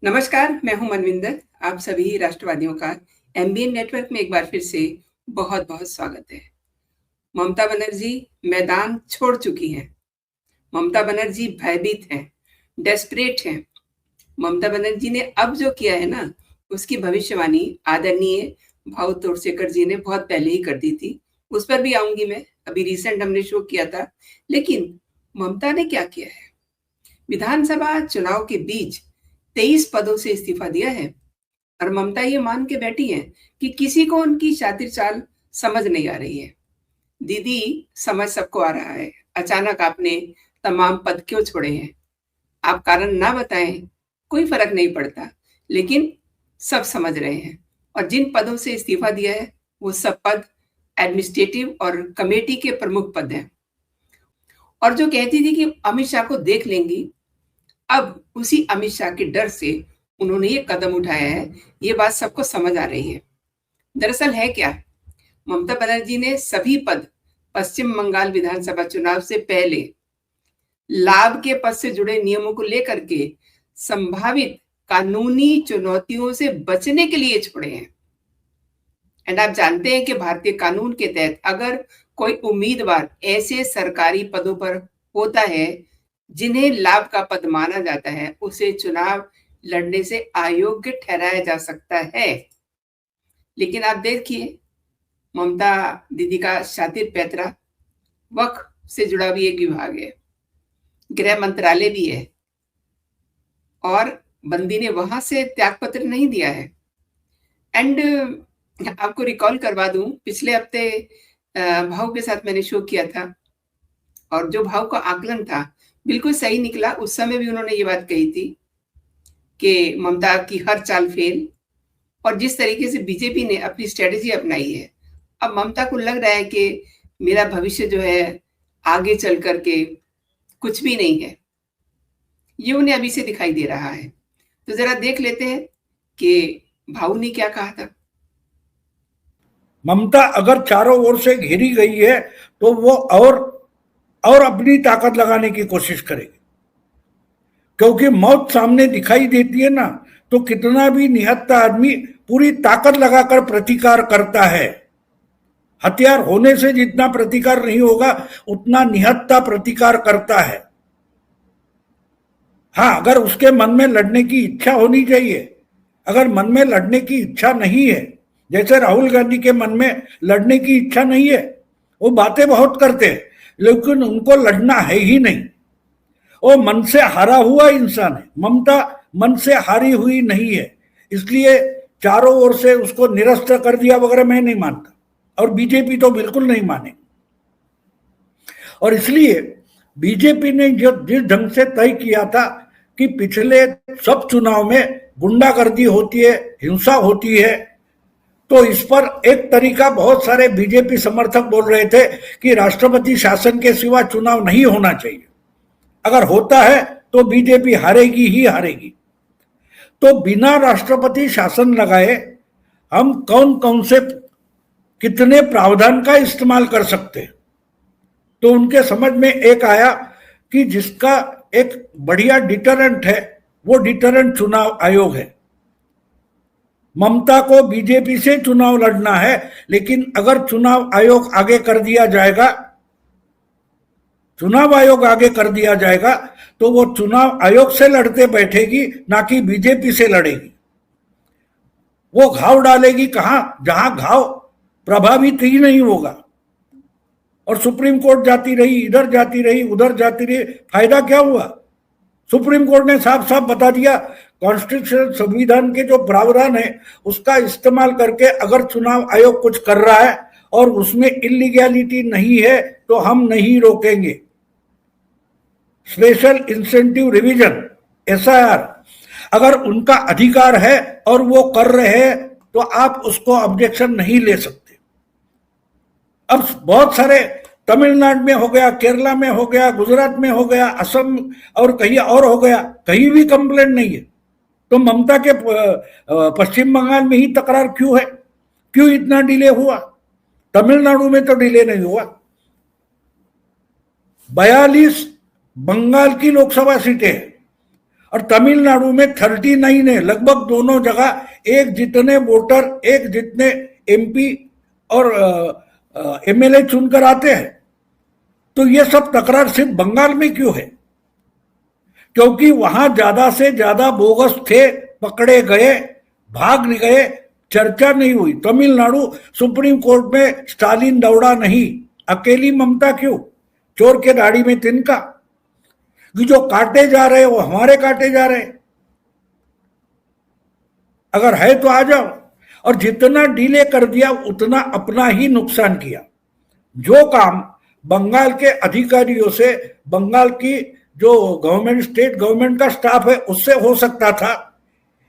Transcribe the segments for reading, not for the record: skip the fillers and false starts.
नमस्कार, मैं हूं मनविंदर। आप सभी राष्ट्रवादियों का एमबीएन नेटवर्क में एक बार फिर से बहुत-बहुत स्वागत है। ममता बनर्जी मैदान छोड़ चुकी हैं। ममता बनर्जी भयभीत हैं, डेस्परेट हैं। ममता बनर्जी ने अब जो किया है ना, उसकी भविष्यवाणी आदरणीय भाऊ तोरसेकर जी ने बहुत पहले ही कर दी थी। उस पर भी आऊँगी मैं, अभी रिसेंट हमने शो किया था। लेकिन ममता ने क्या किया है? विधानसभा चुनाव के बीच 23 पदों से इस्तीफा दिया है और ममता ये मान के बैठी हैं कि किसी को उनकी शातिर चाल समझ नहीं आ रही है। दीदी, समझ सबको आ रहा है, अचानक आपने तमाम पद क्यों छोड़े हैं? आप कारण ना बताएं, कोई फर्क नहीं पड़ता, लेकिन सब समझ रहे हैं। और जिन पदों से इस्तीफा दिया है, वो सब पद एडमिनिस्ट्रेटिव और कमेटी के प्रमुख पद हैं। और जो कहती थी कि अमित शाह को देख लेंगी, अब उसी अमित शाह के डर से उन्होंने ये कदम उठाया है। ये बात सबको समझ आ रही है। दरअसल है क्या, ममता बनर्जी ने सभी पद पश्चिम बंगाल विधानसभा चुनाव से पहले लाभ के पद से जुड़े नियमों को लेकर के संभावित कानूनी चुनौतियों से बचने के लिए छोड़े हैं। एंड आप जानते हैं कि भारतीय कानून के तहत अगर कोई उम्मीदवार ऐसे सरकारी पदों पर होता है जिन्हें लाभ का पद माना जाता है, उसे चुनाव लड़ने से अयोग्य ठहराया जा सकता है। लेकिन आप देखिए, ममता दीदी का शातिर पैतरा वक्फ से जुड़ा भी एक विभाग है, गृह मंत्रालय भी है, और बंदी ने वहां से त्यागपत्र नहीं दिया है। एंड आपको रिकॉल करवा दूं, पिछले हफ्ते भाव के साथ मैंने शो किया था और जो भाव का आकलन था बिल्कुल सही निकला। उस समय भी उन्होंने ये बात कही थी कि ममता की हर चाल फेल, और जिस तरीके से बीजेपी ने अपनी स्ट्रेटेजी अपनाई है, अब ममता को लग रहा है कि मेरा भविष्य जो है आगे चल करके कुछ भी नहीं है। ये उन्हें अभी से दिखाई दे रहा है। तो जरा देख लेते हैं कि भाऊ ने क्या कहा था। ममता अगर चारों ओर से घिरी गई है तो वो और अपनी ताकत लगाने की कोशिश करेगी, क्योंकि मौत सामने दिखाई देती है ना, तो कितना भी निहत्था आदमी पूरी ताकत लगाकर प्रतिकार करता है। हथियार होने से जितना प्रतिकार नहीं होगा उतना निहत्था प्रतिकार करता है। हाँ, अगर उसके मन में लड़ने की इच्छा होनी चाहिए। अगर मन में लड़ने की इच्छा नहीं है, जैसे राहुल गांधी के मन में लड़ने की इच्छा नहीं है, वो बातें बहुत करते हैं लेकिन उनको लड़ना है ही नहीं। वो मन से हारा हुआ इंसान है। ममता मन से हारी हुई नहीं है, इसलिए चारों ओर से उसको निरस्त कर दिया वगैरह मैं नहीं मानता, और बीजेपी तो बिल्कुल नहीं माने। और इसलिए बीजेपी ने जो जिस ढंग से तय किया था कि पिछले सब चुनाव में गुंडागर्दी होती है, हिंसा होती है, तो इस पर एक तरीका बहुत सारे बीजेपी समर्थक बोल रहे थे कि राष्ट्रपति शासन के सिवा चुनाव नहीं होना चाहिए। अगर होता है तो बीजेपी हारेगी ही हारेगी। तो बिना राष्ट्रपति शासन लगाए हम कौन कौन से कितने प्रावधान का इस्तेमाल कर सकते हैं। तो उनके समझ में एक आया कि जिसका एक बढ़िया डिटरेंट है वो डिटरेंट चुनाव आयोग है। ममता को बीजेपी से चुनाव लड़ना है, लेकिन अगर चुनाव आयोग आगे कर दिया जाएगा, तो वो चुनाव आयोग से लड़ते बैठेगी, ना कि बीजेपी से लड़ेगी। वो घाव डालेगी कहां, जहां घाव प्रभावित ही नहीं होगा। और सुप्रीम कोर्ट जाती रही, इधर जाती रही, उधर जाती रही, फायदा क्या हुआ? सुप्रीम कोर्ट ने साफ साफ बता दिया, कॉन्स्टिट्यूशन संविधान के जो प्रावधान है उसका इस्तेमाल करके अगर चुनाव आयोग कुछ कर रहा है और उसमें इलीगैलिटी नहीं है तो हम नहीं रोकेंगे। स्पेशल इंसेंटिव रिवीजन, एसआईआर, अगर उनका अधिकार है और वो कर रहे हैं तो आप उसको ऑब्जेक्शन नहीं ले सकते। अब बहुत सारे तमिलनाडु में हो गया, केरला में हो गया, गुजरात में हो गया, असम और कहीं और हो गया, कहीं भी कंप्लेंट नहीं है। तो ममता के पश्चिम बंगाल में ही तकरार क्यों है? क्यों इतना डिले हुआ? तमिलनाडु में तो डिले नहीं हुआ। 42 बंगाल की लोकसभा सीटें हैं और तमिलनाडु में 39 है, लगभग दोनों जगह एक जितने वोटर, एक जितने एमपी और एमएलए चुनकर आते हैं। तो ये सब तकरार सिर्फ बंगाल में क्यों है? क्योंकि वहां ज्यादा से ज्यादा बोगस थे, पकड़े गए, भाग गए, चर्चा नहीं हुई। तमिलनाडु सुप्रीम कोर्ट में स्टालिन दौड़ा नहीं, अकेली ममता क्यों? चोर के दाढ़ी में तिनका, कि जो काटे जा रहे वो हमारे काटे जा रहे। अगर है तो आ जाओ। और जितना डिले कर दिया उतना अपना ही नुकसान किया। जो काम बंगाल के अधिकारियों से, बंगाल की जो गवर्नमेंट, स्टेट गवर्नमेंट का स्टाफ है, उससे हो सकता था,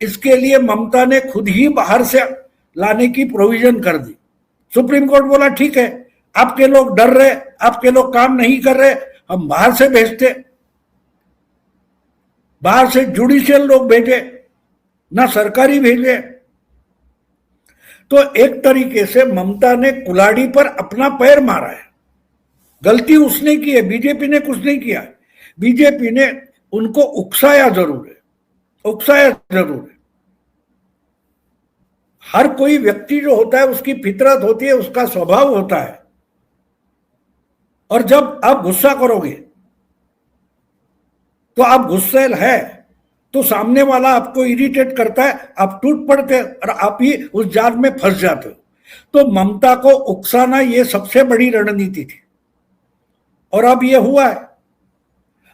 इसके लिए ममता ने खुद ही बाहर से लाने की प्रोविजन कर दी। सुप्रीम कोर्ट बोला ठीक है, आपके लोग डर रहे, आपके लोग काम नहीं कर रहे, हम बाहर से भेजते। बाहर से जुडिशियल लोग भेजे, ना सरकारी भेजे। तो एक तरीके से ममता ने कुल्हाड़ी पर अपना पैर मारा है। गलती उसने की है, बीजेपी ने कुछ नहीं किया। बीजेपी ने उनको उकसाया जरूर है, उकसाया जरूर है। हर कोई व्यक्ति जो होता है उसकी फितरत होती है, उसका स्वभाव होता है। और जब आप गुस्सा करोगे तो आप गुस्सेल है तो सामने वाला आपको इरिटेट करता है, आप टूट पड़ते हैं और आप ही उस जाल में फंस जाते हो। तो ममता को उकसाना ये सबसे बड़ी रणनीति थी और अब ये हुआ है।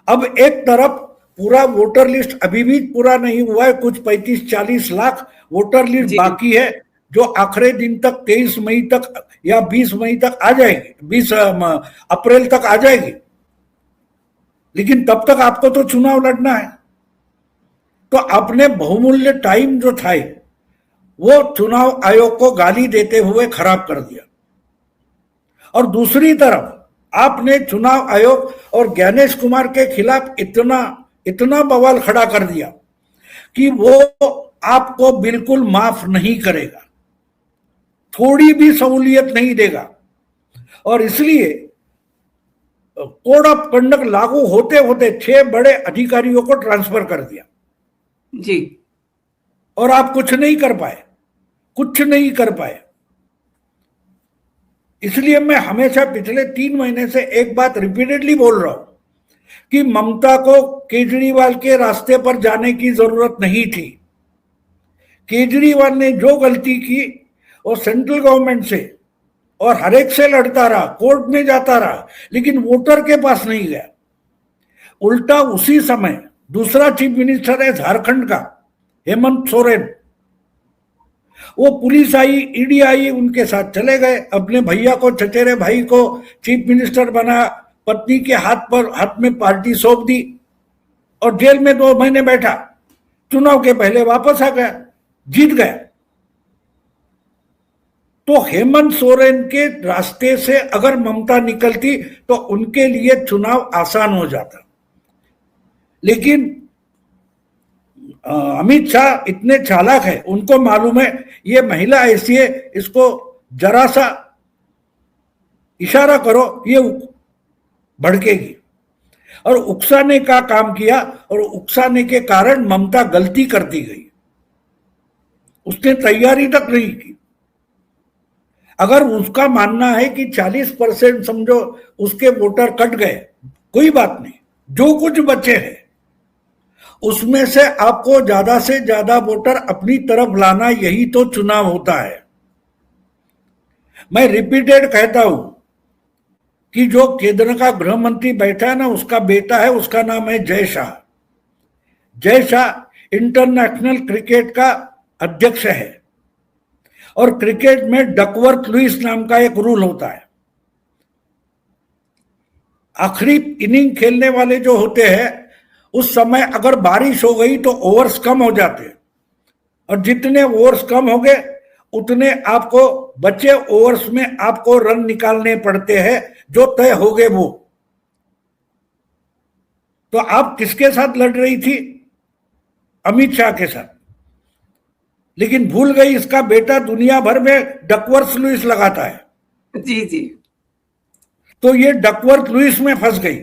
अब एक तरफ पूरा वोटर लिस्ट अभी भी पूरा नहीं हुआ है, कुछ 35-40 लाख वोटर लिस्ट बाकी है, जो आखिरी दिन तक 23 मई तक या 20 मई तक आ जाएगी, 20 अप्रैल तक आ जाएगी। लेकिन तब तक आपको तो चुनाव लड़ना है। तो अपने बहुमूल्य टाइम जो था वो चुनाव आयोग को गाली देते हुए खराब कर दिया। और दूसरी तरफ आपने चुनाव आयोग और ज्ञानेश कुमार के खिलाफ इतना बवाल खड़ा कर दिया कि वो आपको बिल्कुल माफ नहीं करेगा, थोड़ी भी सहूलियत नहीं देगा। और इसलिए कोड ऑफ कंडक्ट लागू होते होते 6 बड़े अधिकारियों को ट्रांसफर कर दिया जी। और आप कुछ नहीं कर पाए, कुछ नहीं कर पाए। इसलिए मैं हमेशा पिछले 3 महीने से एक बात रिपीटेडली बोल रहा हूं कि ममता को केजरीवाल के रास्ते पर जाने की जरूरत नहीं थी। केजरीवाल ने जो गलती की वो सेंट्रल गवर्नमेंट से और हर एक से लड़ता रहा, कोर्ट में जाता रहा, लेकिन वोटर के पास नहीं गया। उल्टा उसी समय दूसरा चीफ मिनिस्टर है झारखंड का, हेमंत सोरेन, वो पुलिस आई, ईडी आई, उनके साथ चले गए, अपने भैया को, चचेरे भाई को चीफ मिनिस्टर बना, पत्नी के हाथ में पार्टी सौंप दी और जेल में 2 महीने बैठा। चुनाव के पहले वापस आ गया, जीत गया। तो हेमंत सोरेन के रास्ते से अगर ममता निकलती तो उनके लिए चुनाव आसान हो जाता। लेकिन अमित शाह इतने चालाक है, उनको मालूम है ये महिला ऐसी है, इसको जरा सा इशारा करो ये भड़केगी, और उकसाने का काम किया। और उकसाने के कारण ममता गलती करती गई, उसने तैयारी तक नहीं की। अगर उसका मानना है कि 40% समझो उसके वोटर कट गए, कोई बात नहीं, जो कुछ बचे हैं उसमें से आपको ज्यादा से ज्यादा वोटर अपनी तरफ लाना, यही तो चुनाव होता है। मैं रिपीटेड कहता हूं कि जो केंद्र का गृह मंत्री बैठा है ना, उसका बेटा है, उसका नाम है जय शाह। जय शाह इंटरनेशनल क्रिकेट का अध्यक्ष है और क्रिकेट में डकवर्थ लुईस नाम का एक रूल होता है। आखिरी इनिंग खेलने वाले जो होते हैं उस समय अगर बारिश हो गई तो ओवर्स कम हो जाते हैं, और जितने ओवर्स कम हो गए उतने आपको बचे ओवर्स में आपको रन निकालने पड़ते हैं जो तय हो गए वो। तो आप किसके साथ लड़ रही थी? अमित शाह के साथ। लेकिन भूल गई इसका बेटा दुनिया भर में डकवर्थ लुईस लगाता है। जी जी। तो ये डकवर्थ लुईस में फंस गई।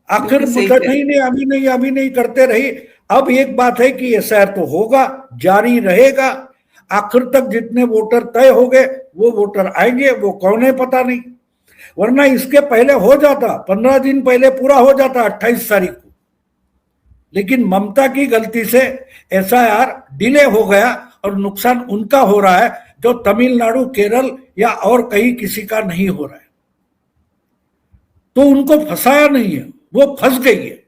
आखिर बिल्कुल सही मुझे कह नहीं रहे नहीं अभी नहीं अभी नहीं करते रही। अब एक बात है कि एसआईआर तो होगा, जारी रहेगा, आखिर तक जितने वोटर तय हो गए वो वोटर आएंगे, वो कौन है पता नहीं, वरना इसके पहले हो जाता, 15 दिन पहले पूरा हो जाता 28 तारीख को। लेकिन ममता की गलती से एसआईआर डिले हो गया और नुकसान उनका हो रहा है जो तमिलनाडु, केरल या और कहीं किसी का नहीं हो रहा है। तो उनको फंसाया नहीं है, वो फंस गई है।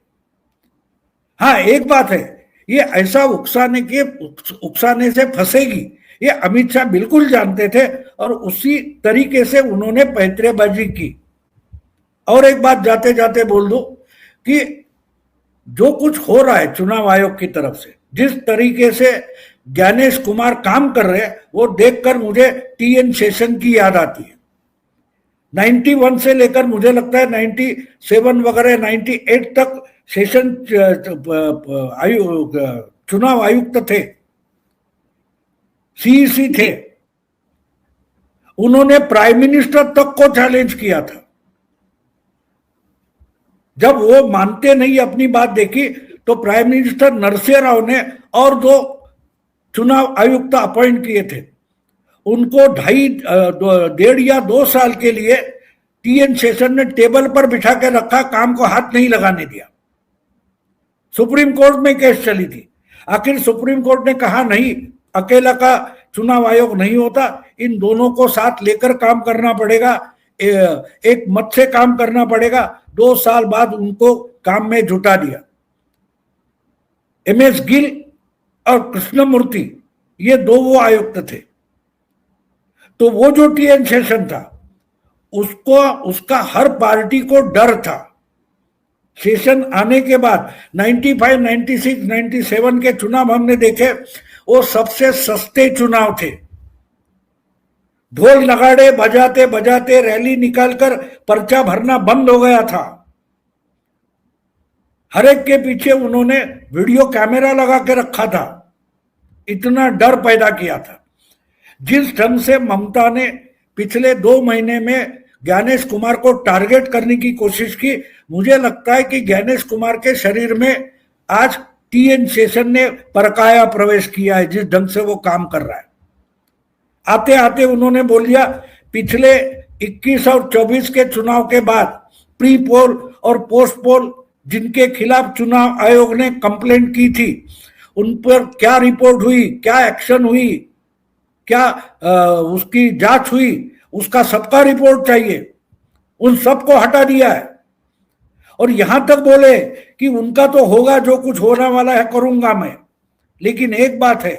हाँ एक बात है, ये ऐसा उकसाने से फंसेगी ये अमित शाह बिल्कुल जानते थे और उसी तरीके से उन्होंने पैंतरेबाजी की। और एक बात जाते जाते बोल दो कि जो कुछ हो रहा है चुनाव आयोग की तरफ से, जिस तरीके से ज्ञानेश कुमार काम कर रहे हैं, वो देखकर मुझे टीएन शेषन की याद आती है। 91 से लेकर मुझे लगता है 97 वगैरह 98 तक शेषन चुनाव आयुक्त थे, सीईसी थे। उन्होंने प्राइम मिनिस्टर तक को चैलेंज किया था। जब वो मानते नहीं अपनी बात देखी तो प्राइम मिनिस्टर नरसिंह राव ने और 2 चुनाव आयुक्त अपॉइंट किए थे। उनको 1.5 या 2 साल के लिए टीएन शेषन ने टेबल पर बिठा के रखा, काम को हाथ नहीं लगाने दिया। सुप्रीम कोर्ट में केस चली थी, आखिर सुप्रीम कोर्ट ने कहा नहीं, अकेला का चुनाव आयोग नहीं होता, इन दोनों को साथ लेकर काम करना पड़ेगा, एक मत से काम करना पड़ेगा। 2 साल बाद उनको काम में जुटा दिया। एमएस गिल और कृष्णमूर्ति ये 2 वो आयुक्त थे। तो वो जो टीएन शेषन था उसको, उसका हर पार्टी को डर था। शेषन आने के बाद 95, 96, 97 के चुनाव हमने देखे, वो सबसे सस्ते चुनाव थे। ढोल नगाड़े बजाते बजाते रैली निकालकर पर्चा भरना बंद हो गया था। हर एक के पीछे उन्होंने वीडियो कैमरा लगा के रखा था, इतना डर पैदा किया था। जिस ढंग से ममता ने पिछले 2 महीने में ज्ञानेश कुमार को टारगेट करने की कोशिश की, मुझे लगता है कि ज्ञानेश कुमार के शरीर में आज टीएन शेषन ने परकाया प्रवेश किया है, जिस ढंग से वो काम कर रहा है। आते आते उन्होंने बोल दिया, पिछले 21 और 24 के चुनाव के बाद प्री पोल और पोस्ट पोल जिनके खिलाफ चुनाव आयोग ने कंप्लेंट की थी, उन पर क्या रिपोर्ट हुई, क्या एक्शन हुई, क्या उसकी जांच हुई, उसका सबका रिपोर्ट चाहिए। उन सबको हटा दिया है और यहां तक बोले कि उनका तो होगा, जो कुछ होने वाला है करूंगा मैं। लेकिन एक बात है,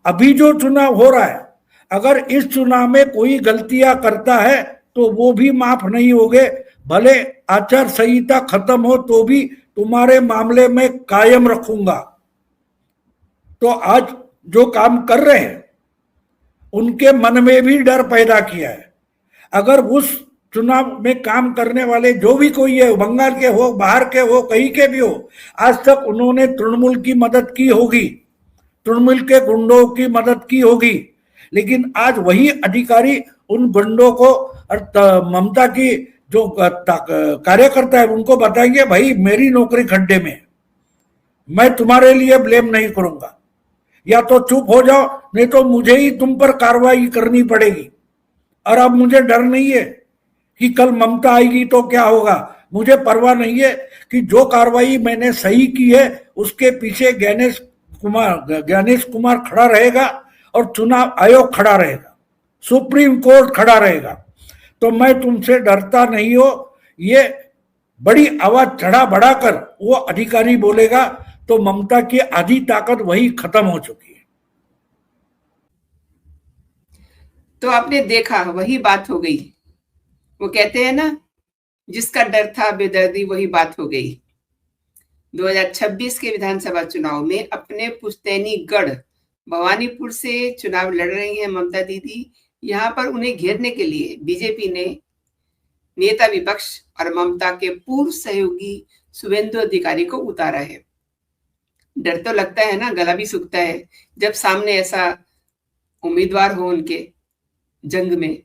अभी जो चुनाव हो रहा है, अगर इस चुनाव में कोई गलतियां करता है तो वो भी माफ नहीं होंगे, भले आचार संहिता खत्म हो तो भी तुम्हारे मामले में कायम रखूंगा। तो आज जो काम कर रहे हैं उनके मन में भी डर पैदा किया है। अगर उस चुनाव में काम करने वाले जो भी कोई है, बंगाल के हो, बाहर के हो, कहीं के भी हो, आज तक उन्होंने तृणमूल की मदद की होगी, तृणमूल के गुंडों की मदद की होगी, लेकिन आज वही अधिकारी उन गुंडों को और ममता की जो कार्यकर्ता है उनको बताएंगे, भाई मेरी नौकरी खड्डे में, मैं तुम्हारे लिए ब्लेम नहीं करूंगा, या तो चुप हो जाओ नहीं तो मुझे ही तुम पर कार्रवाई करनी पड़ेगी। और अब मुझे डर नहीं है कि कल ममता आएगी तो क्या होगा, मुझे परवाह नहीं है कि जो कार्रवाई मैंने सही की है उसके पीछे ज्ञानेश कुमार खड़ा रहेगा और चुनाव आयोग खड़ा रहेगा, सुप्रीम कोर्ट खड़ा रहेगा। तो मैं तुमसे डरता नहीं हो, ये बड़ी आवाज चढ़ा बढ़ाकर वो अधिकारी बोलेगा तो ममता की आधी ताकत वही खत्म हो चुकी है। तो आपने देखा, वही बात हो गई। वो कहते हैं ना, जिसका डर था बेदर्दी, वही बात हो गई। 2026 के विधानसभा चुनाव में अपने पुश्तैनी गढ़ भवानीपुर से चुनाव लड़ रही हैं ममता दीदी। यहाँ पर उन्हें घेरने के लिए बीजेपी ने नेता विपक्ष और ममता के पूर्व सहयोगी शुभेंदु अधिकारी को उतारा है। डर तो लगता है ना, गला भी सूखता है जब सामने ऐसा उम्मीदवार हो उनके जंग में।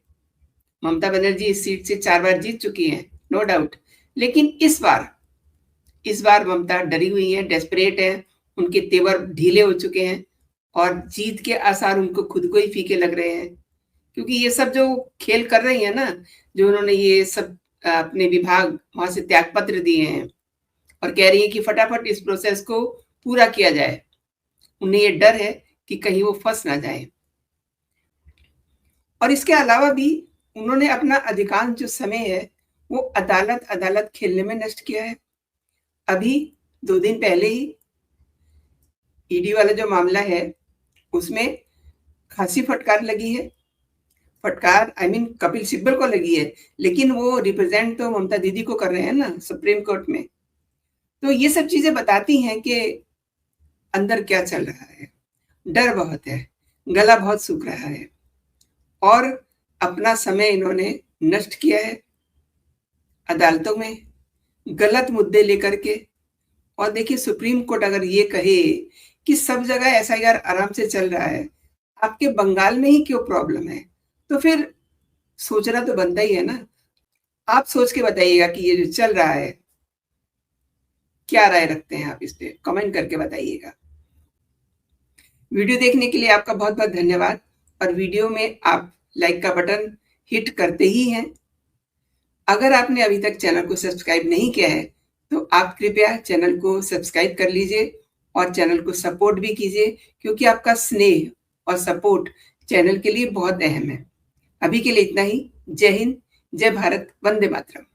ममता बनर्जी इस सीट से 4 बार जीत चुकी हैं, नो डाउट, लेकिन इस बार इस बार ममता डरी हुई हैं, डेस्परेट हैं, उनके तेवर ढीले हो चुके हैं और जीत के आसार उनको खुद को ही फीके लग रहे हैं। क्योंकि ये सब जो खेल कर रही हैं ना, जो उन्होंने ये सब अपने विभाग वहाँ से त्यागपत्र दिए हैं और कह रही हैं कि फटाफट इस प्रोसेस को पूरा किया जाए। उन्हें ये डर है कि कहीं वो फँस ना जाएँ। और इसके अलावा भी उन्होंने अपना अधिकांश जो समय है, वो अदालत खेलने में नष्ट किया है। अभी 2 दिन पहले ही ईडी वाला जो मामला है, उसमें खासी फटकार लगी है। फटकार आई मीन कपिल सिब्बल को लगी है, लेकिन वो रिप्रेजेंट तो ममता दीदी को कर रहे हैं ना सुप्रीम कोर्ट में। तो ये सब चीज़ें बताती हैं कि अंदर क्या चल रहा है। डर बहुत है, गला बहुत सूख रहा है और अपना समय इन्होंने नष्ट किया है अदालतों में, गलत मुद्दे लेकर के। और देखिए सुप्रीम कोर्ट अगर ये कहे कि सब जगह एसआईआर आराम से चल रहा है, आपके बंगाल में ही क्यों प्रॉब्लम है? तो फिर सोचना तो बनता ही है ना। आप सोच के बताइएगा कि ये जो चल रहा है, क्या राय रखते हैं आप इस पे? कमेंट करके बताइएगा। वीडियो देखने के लिए आपका बहुत-बहुत धन्यवाद और वीडियो में आप लाइक का बटन हिट करते ही हैं। अगर आपने अभी तक चैनल को सब्सक्राइब नहीं किया है, तो आप कृपया चैनल को सब्सक्राइब कर लीजिए और चैनल को सपोर्ट भी कीजिए, क्योंकि आपका स्नेह और सपोर्ट चैनल के लिए बहुत अहम है। अभी के लिए इतना ही। जय हिंद, जय भारत, वंदे मातरम।